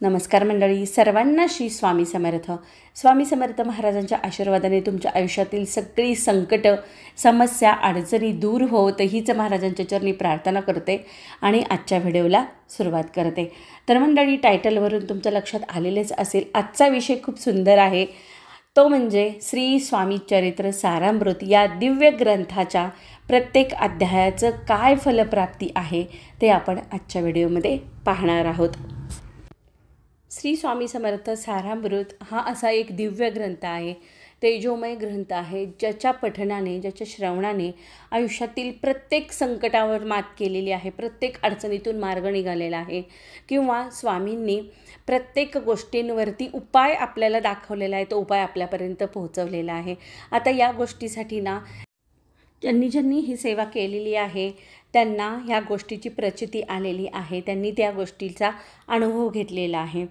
नमस्कार मंडळी, सर्वांना श्री स्वामी समर्थ. स्वामी समर्थ महाराजांच्या आशीर्वादाने तुमच्या आयुष्यातील सगळी संकट, समस्या, अडचणी दूर होत हीच महाराजांच्या चरणी प्रार्थना करते आणि आजच्या व्हिडिओला सुरुवात करते. तर मंडळी, टायटलवरून तुमच्या लक्षात आलेलेच असेल, आजचा विषय खूप सुंदर आहे. तो म्हणजे श्री स्वामी चरित्र सारामृत या दिव्य ग्रंथाच्या प्रत्येक अध्यायाचं काय फलप्राप्ती आहे ते आपण आजच्या व्हिडिओमध्ये पाहणार आहोत. श्री स्वामी समर्थ सारामृत हा असा एक दिव्य ग्रंथ आहे, तेजोमय ग्रंथ आहे, ज्याच्या पठणाने, ज्याच्या श्रवणाने आयुष्यातील प्रत्येक संकटावर मात केलेली आहे, प्रत्येक अडचणीतून मार्ग निघालेला आहे किंवा स्वामींनी प्रत्येक गोष्टींवरती उपाय आपल्याला दाखवलेला आहे, तो उपाय आपल्यापर्यंत पोहोचवलेला आहे. आता या गोष्टीसाठी ना ज्यांनी ही सेवा केलेली आहे त्यांना ह्या गोष्टीची प्रचिती आलेली आहे, त्यांनी त्या गोष्टीचा अनुभव घेतलेला आहे.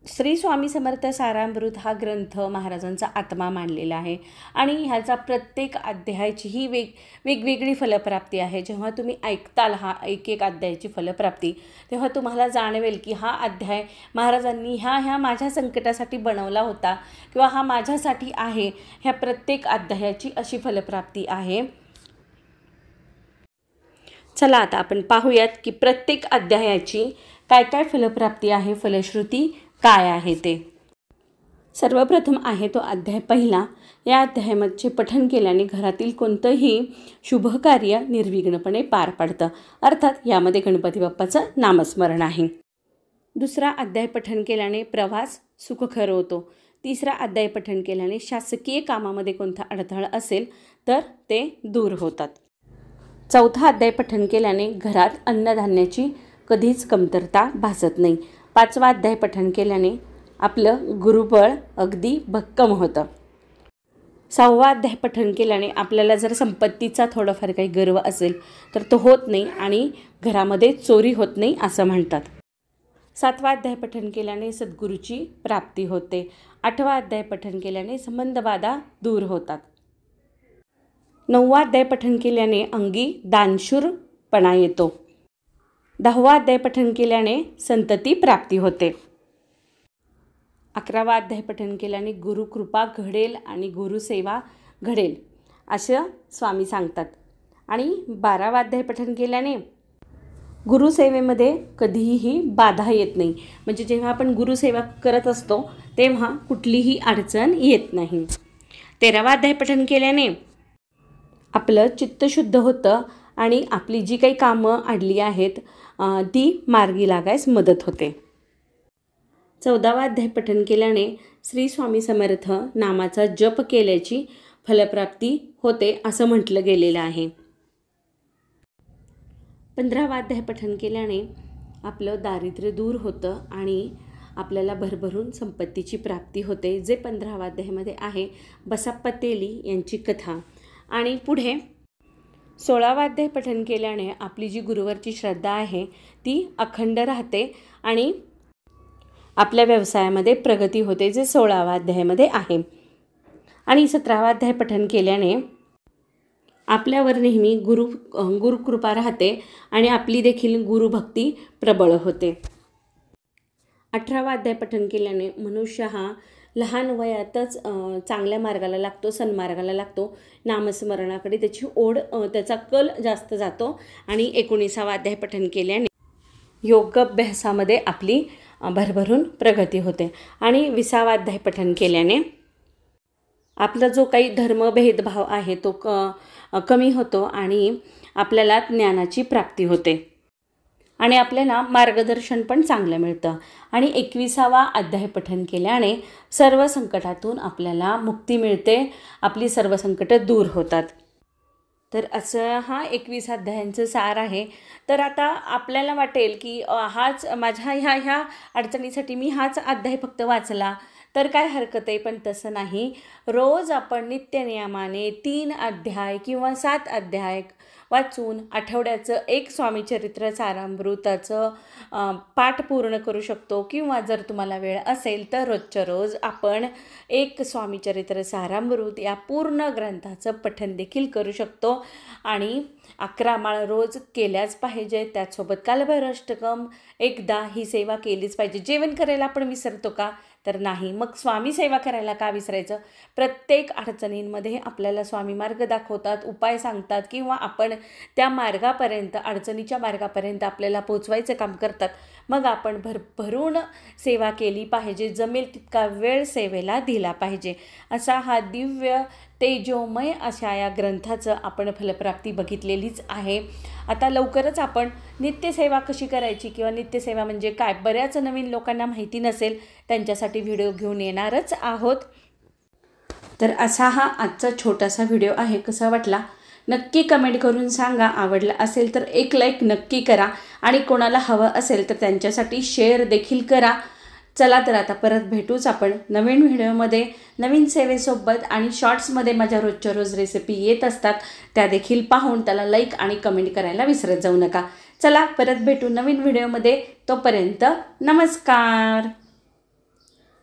श्री स्वामी समर्थ सारामृत हा ग्रंथ महाराजांचा आत्मा मानलेला आहे आणि ह्याचा प्रत्येक अध्यायाची ही वेगवेगळी फलप्राप्ती आहे. जेव्हा तुम्ही ऐकताल हा एक अध्यायाची फलप्राप्ती, तेव्हा तुम्हाला जाणवेल की हा अध्याय महाराजांनी ह्या माझ्या संकटासाठी बनवला होता किंवा हा माझ्यासाठी आहे. ह्या प्रत्येक अध्यायाची अशी फलप्राप्ती आहे. चला आता आपण पाहूयात की प्रत्येक अध्यायाची काय काय फलप्राप्ती आहे, फलश्रुती काय आहे ते. सर्वप्रथम आहे तो अध्याय पहिला. या अध्यायाचे पठण केल्याने घरातील कोणतंही शुभकार्य निर्विघ्नपणे पार पडतं, अर्थात यामध्ये गणपती बाप्पाचं नामस्मरण आहे. दुसरा अध्याय पठण केल्याने प्रवास सुखकर होतो. तिसरा अध्याय पठण केल्याने शासकीय कामामध्ये कोणता अडथळा असेल तर ते दूर होतात. चौथा अध्याय पठण केल्याने घरात अन्नधान्याची कधीच कमतरता भासत नाही. पाचवा अध्याय पठण केल्याने आपलं गुरुबळ अगदी भक्कम होतं. सहावा अध्याय पठण केल्याने आपल्याला जर संपत्तीचा थोडाफार काही गर्व असेल तर तो होत नाही आणि घरामध्ये चोरी होत नाही असं म्हणतात. सातवा अध्याय पठण केल्याने सद्गुरूची प्राप्ती होते. आठवा अध्याय पठण केल्याने संबंधबाधा दूर होतात. नववा अध्याय पठण केल्याने अंगी दानशूरपणा येतो. दहावा अध्याय पठण केल्याने संतती प्राप्ती होते. 11वा अध्याय पठण केल्याने गुरुकृपा घडेल आणि गुरुसेवा घडेल असं स्वामी सांगतात. आणि 12वा अध्याय पठण केल्याने गुरुसेवेमध्ये कधीही बाधा येत नाही, म्हणजे जेव्हा आपण गुरुसेवा करत असतो तेव्हा कुठलीही अडचण येत नाही. 13वा अध्याय पठण केल्याने आपलं चित्त शुद्ध होतं आणि आपली जी काही कामं अडली आहेत ती मार्गी लागायस मदत होते. 14वा अध्याय पठण केल्याने श्री स्वामी समर्थ नामाचा जप केल्याची फलप्राप्ती होते असं म्हटलं गेलेलं आहे. 15वा अध्याय पठण केल्याने आपलं दारिद्र्य दूर होतं आणि आपल्याला भरभरून संपत्तीची प्राप्ती होते, जे 15वा अध्यायामध्ये आहे बसप्पा तेली यांची कथा. आणि पुढे 16वा अध्याय पठण केल्याने आपली जी गुरुवरची श्रद्धा आहे ती अखंड राहते आणि आपल्या व्यवसायामध्ये प्रगती होते, जे 16वा अध्यायामध्ये आहे. आणि 17वा अध्याय पठण केल्याने आपल्यावर नेहमी गुरुकृपा राहते आणि आपली देखील गुरुभक्ती प्रबळ होते. 18वा अध्याय पठण केल्याने मनुष्य हा लहान वयातच चांगल्या मार्गाला लागतो, सन्मार्गाला लागतो. नामस्मरणाकडे त्याची ओढ, त्याचा कल जास्त जातो. आणि 19वा अध्याय पठण केल्याने योगाभ्यासामध्ये आपली भरभरून प्रगती होते. आणि 20वा अध्याय पठण केल्याने आपला जो काही धर्मभेदभाव आहे तो कमी होतो आणि आपल्याला ज्ञानाची प्राप्ती होते आणि आपल्याला मार्गदर्शन पण चांगलं मिळतं. आणि 21वा अध्याय पठण केल्याने सर्व संकटातून आपल्याला मुक्ती मिळते, आपली सर्व संकटं दूर होतात. तर असं हा 21 अध्यायांचं सार आहे. तर आता आपल्याला वाटेल की हाच माझ्या ह्या अडचणीसाठी मी हाच अध्याय फक्त वाचला तर काय हरकत आहे, पण तसं नाही. रोज आपण नित्यनियमाने 3 अध्याय किंवा 7 अध्याय वाचून आठवड्याचं एक स्वामीचरित्र सारामृताचं पाठ पूर्ण करू शकतो, किंवा जर तुम्हाला वेळ असेल तर रोजच्या रोज आपण एक स्वामीचरित्र सारामृत या पूर्ण ग्रंथाचं पठण देखील करू शकतो. आणि 11 माळ रोज केल्याच पाहिजे. त्याचसोबत कालभैरव अष्टकम एकदा ही सेवा केलीच पाहिजे. जेवण करायला आपण विसरतो का? तर नाही. मग स्वामी सेवा करायला का विसरायचं? प्रत्येक अडचणींमध्ये आपल्याला स्वामी मार्ग दाखवतात, उपाय सांगतात, किंवा आपण त्या मार्गापर्यंत, अडचणीच्या मार्गापर्यंत आपल्याला पोचवायचं काम करतात. मग आपण भरभरून सेवा केली पाहिजे, जमेल तितका वेळ सेवेला दिला पाहिजे. असा हा दिव्य तेजोमय अशा या ग्रंथाचं आपण फलप्राप्ती बघितलेलीच आहे. आता लवकरच आपण नित्यसेवा कशी करायची किंवा नित्यसेवा म्हणजे काय, बऱ्याच नवीन लोकांना माहिती नसेल, त्यांच्यासाठी व्हिडिओ घेऊन येणारच आहोत. तर असा हा आजचा छोटासा व्हिडिओ आहे. कसा वाटला नक्की कमेंट करून सांगा. आवडला असेल तर एक लाईक नक्की करा, आणि कोणाला हवं असेल तर त्यांच्यासाठी शेअर देखील करा. चला तर आता परत भेटूच आपण नवीन व्हिडिओमध्ये, नवीन सेवेसोबत. आणि शॉर्ट्समध्ये माझ्या रोजच्या रोज रेसिपी येत असतात, त्या देखील पाहून त्याला लाईक आणि कमेंट करायला विसरत जाऊ नका. चला परत भेटू नवीन व्हिडिओमध्ये. तोपर्यंत नमस्कार.